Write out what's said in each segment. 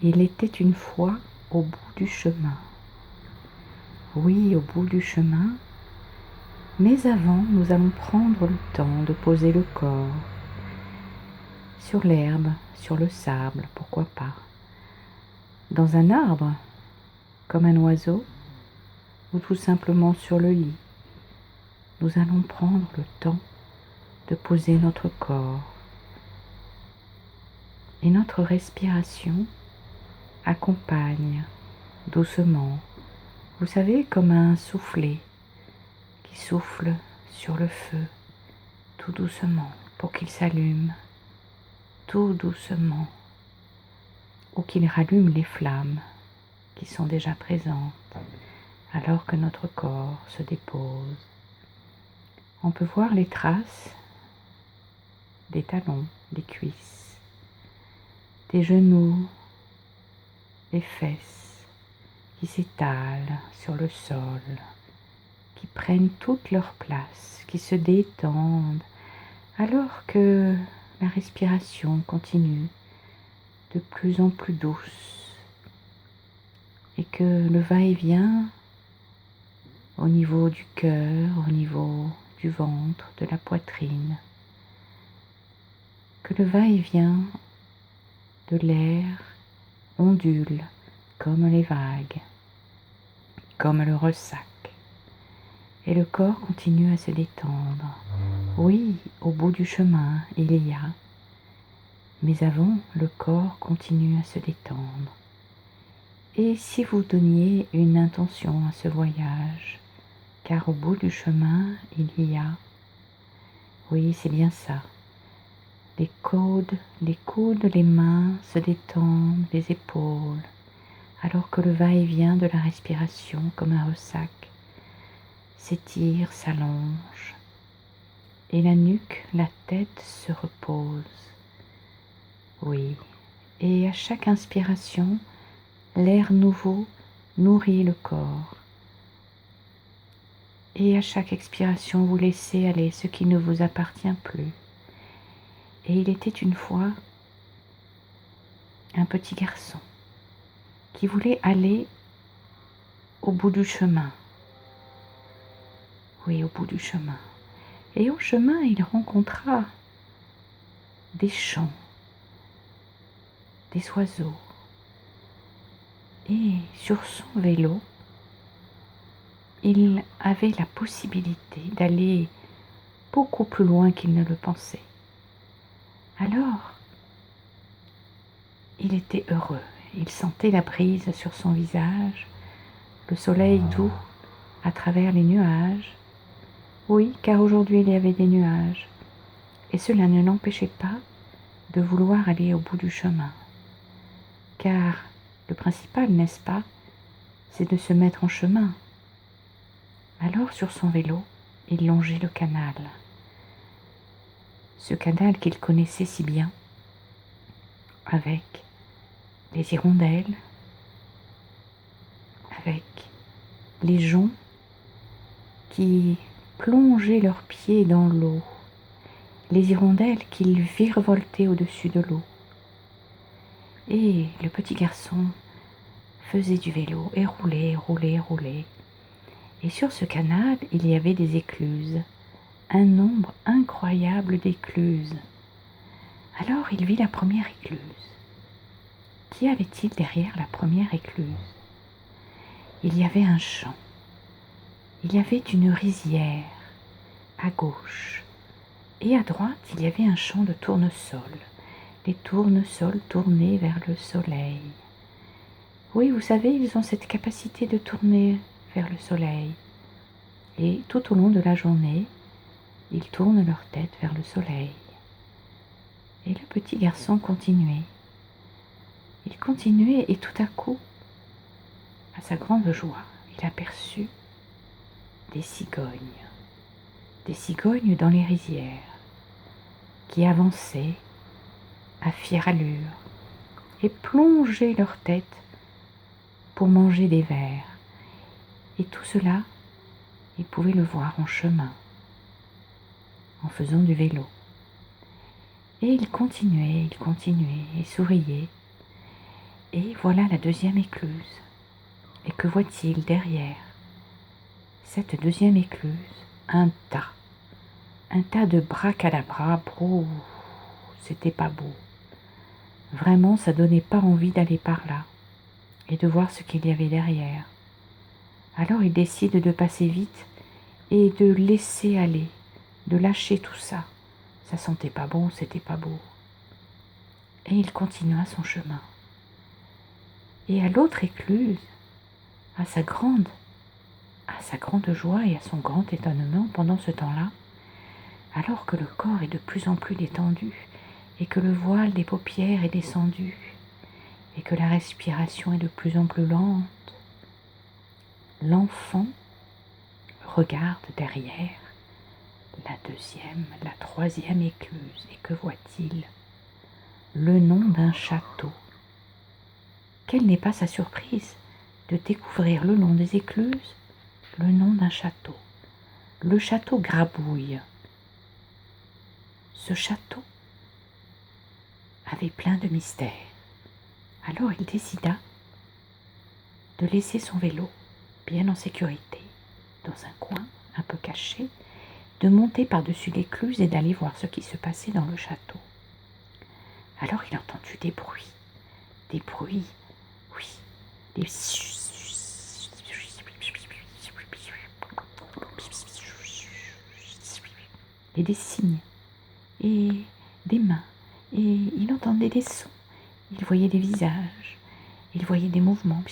Il était une fois au bout du chemin. Oui, au bout du chemin, mais avant, nous allons prendre le temps de poser le corps sur l'herbe, sur le sable, pourquoi pas, dans un arbre, comme un oiseau, ou tout simplement sur le lit. Nous allons prendre le temps de poser notre corps et notre respiration accompagne doucement, vous savez, comme un soufflet qui souffle sur le feu tout doucement pour qu'il s'allume tout doucement ou qu'il rallume les flammes qui sont déjà présentes alors que notre corps se dépose. On peut voir les traces des talons, des cuisses, des genoux, des fesses qui s'étalent sur le sol, qui prennent toute leur place, qui se détendent alors que la respiration continue de plus en plus douce et que le va-et-vient au niveau du cœur, au niveau du ventre, de la poitrine, que le va-et-vient de l'air ondule comme les vagues, comme le ressac, et le corps continue à se détendre. Oui, au bout du chemin, il y a, mais avant, le corps continue à se détendre. Et si vous donniez une intention à ce voyage, car au bout du chemin, il y a, oui, c'est bien ça, les coudes, les mains se détendent, les épaules, alors que le va-et-vient de la respiration, comme un ressac, s'étire, s'allonge, et la nuque, la tête se repose. Oui, et à chaque inspiration, l'air nouveau nourrit le corps. Et à chaque expiration, vous laissez aller ce qui ne vous appartient plus. Et il était une fois un petit garçon qui voulait aller au bout du chemin. Oui, au bout du chemin. Et au chemin, il rencontra des chants, des oiseaux. Et sur son vélo, il avait la possibilité d'aller beaucoup plus loin qu'il ne le pensait. Alors, il était heureux. Il sentait la brise sur son visage, le soleil doux à travers les nuages. Oui, car aujourd'hui il y avait des nuages. Et cela ne l'empêchait pas de vouloir aller au bout du chemin. Car le principal, n'est-ce pas, c'est de se mettre en chemin. Alors sur son vélo, il longeait le canal. Ce canal qu'il connaissait si bien, avec les hirondelles, avec les joncs qui plongeaient leurs pieds dans l'eau, les hirondelles qui virevoltaient au-dessus de l'eau. Et le petit garçon faisait du vélo et roulait, roulait, roulait. Et sur ce canal, il y avait des écluses, un nombre incroyable d'écluses. Alors il vit la première écluse. Qu'y avait-il derrière la première écluse? Il y avait un champ. Il y avait une rizière à gauche. Et à droite, il y avait un champ de tournesols. Les tournesols tournaient vers le soleil. Oui, vous savez, ils ont cette capacité de tourner vers le soleil. Et tout au long de la journée, ils tournent leur tête vers le soleil. Et le petit garçon continuait. Il continuait et tout à coup, à sa grande joie, il aperçut des cigognes dans les rizières, qui avançaient à fière allure et plongeaient leur tête pour manger des vers. Et tout cela, il pouvait le voir en chemin, en faisant du vélo. Et il continuait et souriait. Et voilà la deuxième écluse. Et que voit-il derrière cette deuxième écluse? Un tas de bracadabra. Oh, c'était pas beau. Vraiment, ça donnait pas envie d'aller par là et de voir ce qu'il y avait derrière. Alors il décide de passer vite et de laisser aller, de lâcher tout ça. Ça sentait pas bon, c'était pas beau. Et il continua son chemin. Et à l'autre écluse, à sa grande joie et à son grand étonnement pendant ce temps-là, alors que le corps est de plus en plus détendu et que le voile des paupières est descendu et que la respiration est de plus en plus lente, l'enfant regarde derrière la deuxième, la troisième écluse. Et que voit-il? Le nom d'un château. Quelle n'est pas sa surprise de découvrir le long des écluses le nom d'un château, le château Grabouille. Ce château avait plein de mystères. Alors il décida de laisser son vélo bien en sécurité, dans un coin un peu caché, de monter par-dessus l'écluse et d'aller voir ce qui se passait dans le château. Alors il entendit des bruits, oui, des et des signes, et des mains, et il entendait des sons, il voyait des visages, il voyait des mouvements,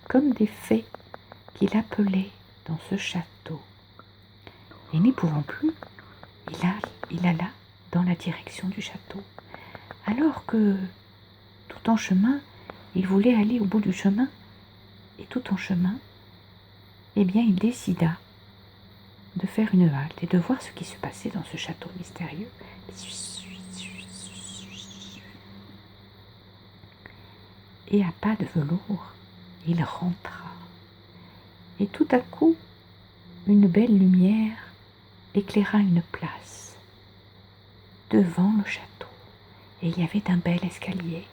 comme des fées qu'il appelait dans ce château. Et n'y pouvant plus, il alla dans la direction du château. Alors que, tout en chemin, il voulait aller au bout du chemin, et tout en chemin, eh bien, il décida de faire une halte et de voir ce qui se passait dans ce château mystérieux. Et à pas de velours, il rentra. Et tout à coup, une belle lumière éclaira une place devant le château. Et il y avait un bel escalier,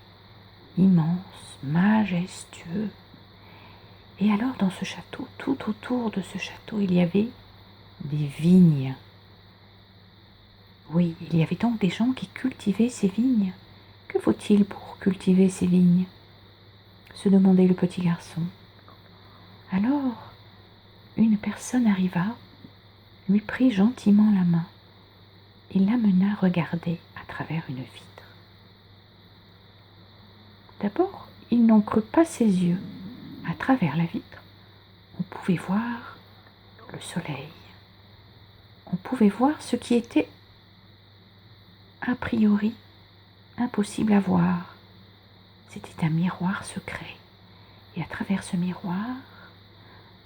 immense, majestueux. Et alors dans ce château, tout autour de ce château, il y avait des vignes. Oui, il y avait donc des gens qui cultivaient ces vignes. Que faut-il pour cultiver ces vignes? Se demandait le petit garçon. Alors, une personne arriva, lui prit gentiment la main et l'amena regarder à travers une vitre. D'abord, il n'en crut pas ses yeux. À travers la vitre, on pouvait voir le soleil. On pouvait voir ce qui était a priori impossible à voir. C'était un miroir secret. Et à travers ce miroir,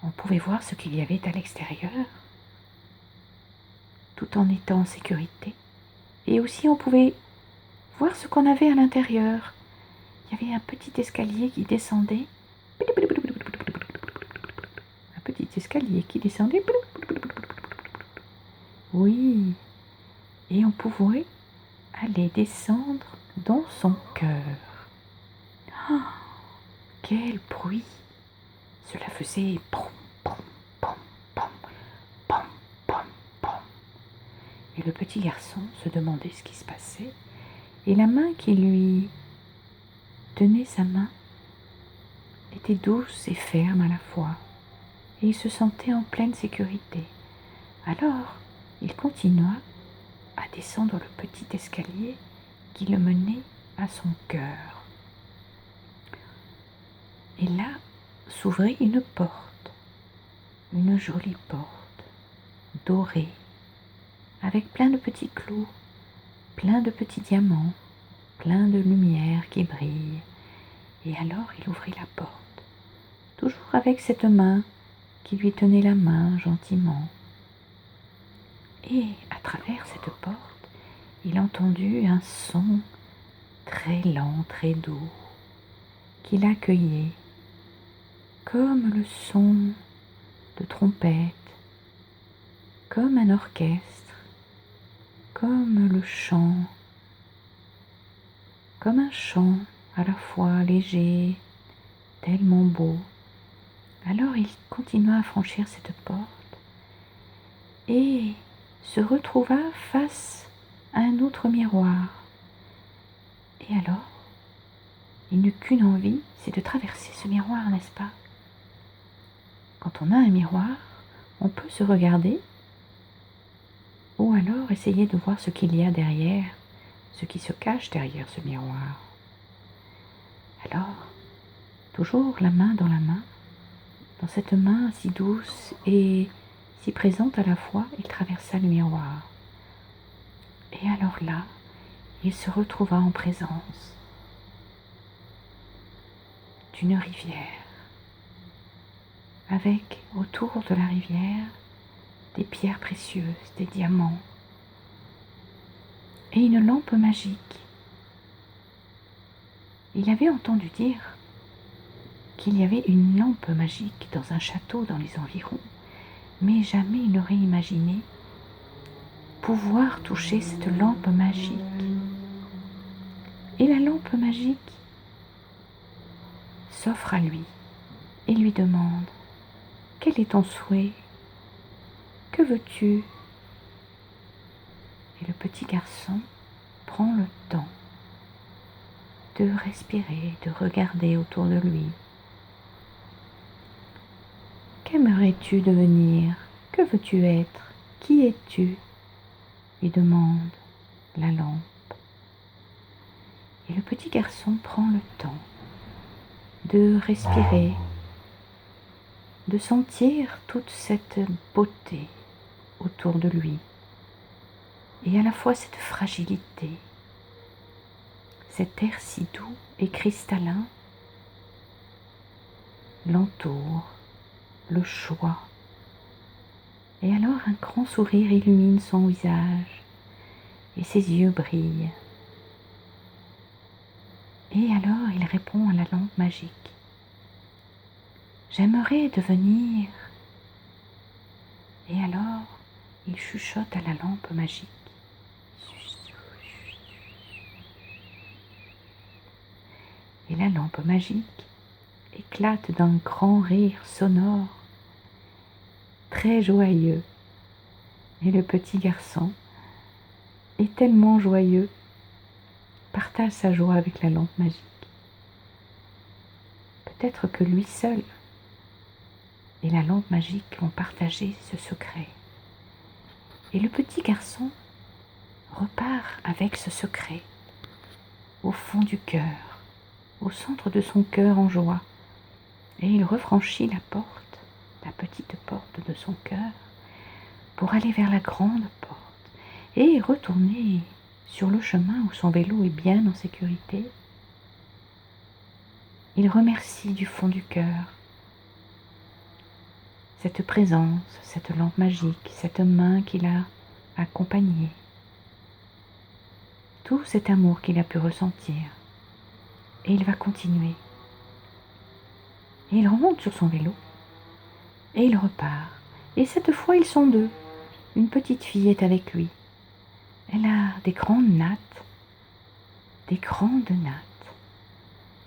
on pouvait voir ce qu'il y avait à l'extérieur, tout en étant en sécurité. Et aussi, on pouvait voir ce qu'on avait à l'intérieur. Il y avait un petit escalier qui descendait. Un petit escalier qui descendait. Oui, et on pouvait aller descendre dans son cœur. Oh, quel bruit! Cela faisait pom, pom, pom, pom, pom, pom, pom. Et le petit garçon se demandait ce qui se passait, et la main qui lui tenait sa main était douce et ferme à la fois, et il se sentait en pleine sécurité. Alors, il continua à descendre le petit escalier qui le menait à son cœur. Et là s'ouvrit une porte, une jolie porte, dorée, avec plein de petits clous, plein de petits diamants, plein de lumière qui brille. Et alors il ouvrit la porte, toujours avec cette main qui lui tenait la main gentiment. Et à travers cette porte, il entendit un son très lent, très doux, qui l'accueillait, comme le son de trompette, comme un orchestre, comme le chant, comme un chant à la fois léger, tellement beau. Alors il continua à franchir cette porte et se retrouva face à un autre miroir. Et alors, il n'eut qu'une envie, c'est de traverser ce miroir, n'est-ce pas? Quand on a un miroir, on peut se regarder ou alors essayer de voir ce qu'il y a derrière, ce qui se cache derrière ce miroir. Alors, toujours la main dans la main, dans cette main si douce et si présente à la fois, il traversa le miroir. Et alors là, il se retrouva en présence d'une rivière, avec autour de la rivière des pierres précieuses, des diamants, et une lampe magique. Il avait entendu dire qu'il y avait une lampe magique dans un château dans les environs, mais jamais il n'aurait imaginé pouvoir toucher cette lampe magique. Et la lampe magique s'offre à lui et lui demande: quel est ton souhait? Que veux-tu? Et le petit garçon prend le temps de respirer, de regarder autour de lui. Qu'aimerais-tu devenir? Que veux-tu être? Qui es-tu? Lui demande la lampe. Et le petit garçon prend le temps de respirer, de sentir toute cette beauté autour de lui, et à la fois cette fragilité, cet air si doux et cristallin l'entoure, le choix. Et alors un grand sourire illumine son visage et ses yeux brillent. Et alors il répond à la lampe magique: j'aimerais devenir... Et alors il chuchote à la lampe magique: et la lampe magique éclate d'un grand rire sonore, très joyeux. Et le petit garçon est tellement joyeux, partage sa joie avec la lampe magique. Peut-être que lui seul et la lampe magique vont partager ce secret. Et le petit garçon repart avec ce secret au fond du cœur, au centre de son cœur en joie. Et il refranchit la porte, la petite porte de son cœur, pour aller vers la grande porte et retourner sur le chemin où son vélo est bien en sécurité. Il remercie du fond du cœur cette présence, cette lampe magique, cette main qui l'a accompagné, tout cet amour qu'il a pu ressentir. Et il va continuer. Et il remonte sur son vélo et il repart. Et cette fois, ils sont deux. Une petite fille est avec lui. Elle a des grandes nattes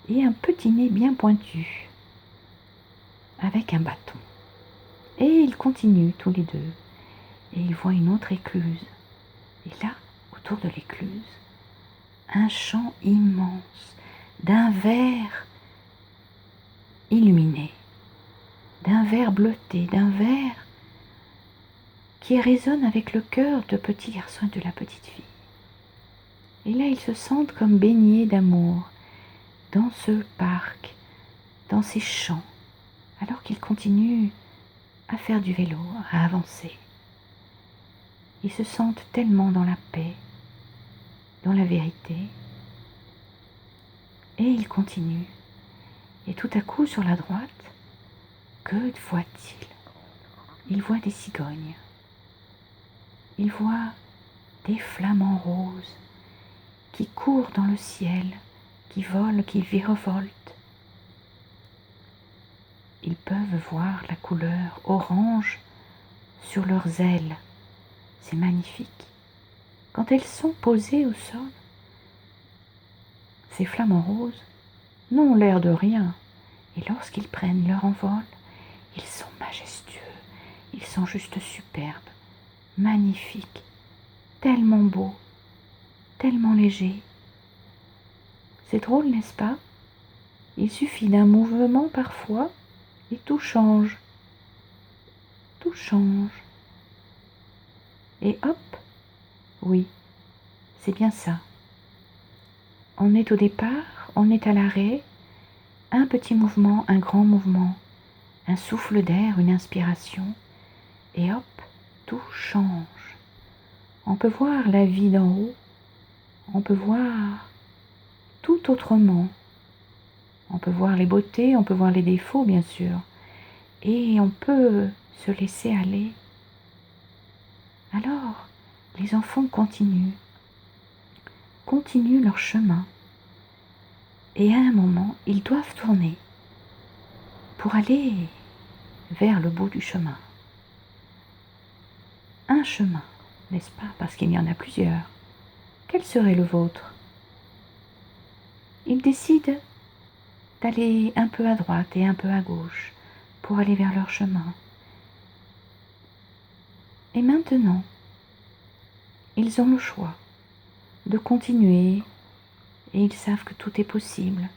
et un petit nez bien pointu, avec un bâton. Et ils continuent tous les deux, et ils voient une autre écluse. Et là, autour de l'écluse, un champ immense, d'un vert illuminé, d'un vert bleuté, d'un vert qui résonne avec le cœur de petit garçon et de la petite fille. Et là, ils se sentent comme baignés d'amour dans ce parc, dans ces champs, alors qu'ils continuent à faire du vélo, à avancer. Ils se sentent tellement dans la paix, dans la vérité, et ils continuent. Et tout à coup, sur la droite, que voit-il? Il voit des cigognes. Il voit des flamants roses qui courent dans le ciel, qui volent, qui virevoltent. Ils peuvent voir la couleur orange sur leurs ailes. C'est magnifique. Quand elles sont posées au sol, Ces flamants roses n'ont l'air de rien, et lorsqu'ils prennent leur envol, ils sont majestueux, ils sont juste superbes, magnifiques, tellement beaux, tellement légers. C'est drôle, n'est-ce pas? Il suffit d'un mouvement parfois et tout change. Tout change. Et hop, oui, c'est bien ça. On est au départ, on est à l'arrêt, un petit mouvement, un grand mouvement, un souffle d'air, une inspiration, et hop, tout change. On peut voir la vie d'en haut, on peut voir tout autrement. On peut voir les beautés, on peut voir les défauts, bien sûr, et on peut se laisser aller. Alors, les enfants continuent leur chemin, et à un moment, ils doivent tourner pour aller vers le bout du chemin. Un chemin, n'est-ce pas? Parce qu'il y en a plusieurs. Quel serait le vôtre? Ils décident d'aller un peu à droite et un peu à gauche pour aller vers leur chemin. Et maintenant, ils ont le choix de continuer et ils savent que tout est possible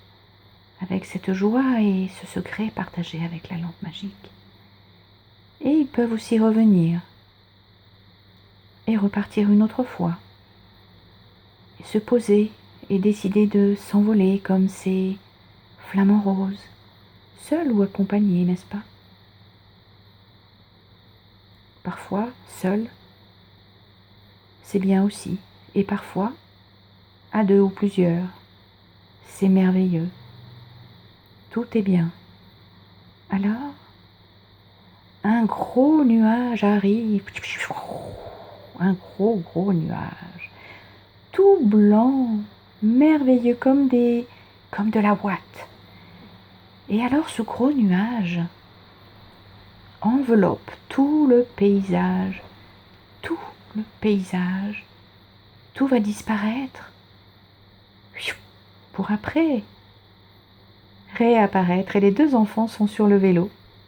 avec cette joie et ce secret partagé avec la lampe magique. Et ils peuvent aussi revenir et repartir une autre fois et se poser et décider de s'envoler comme ces flamants roses, seuls ou accompagnés, n'est-ce pas? Parfois, seuls, c'est bien aussi, et parfois, à deux ou plusieurs, c'est merveilleux. Tout est bien. Alors, un gros nuage arrive, un gros nuage, tout blanc, merveilleux comme de la ouate. Et alors ce gros nuage enveloppe tout le paysage, tout va disparaître pour après réapparaître et les deux enfants sont sur le vélo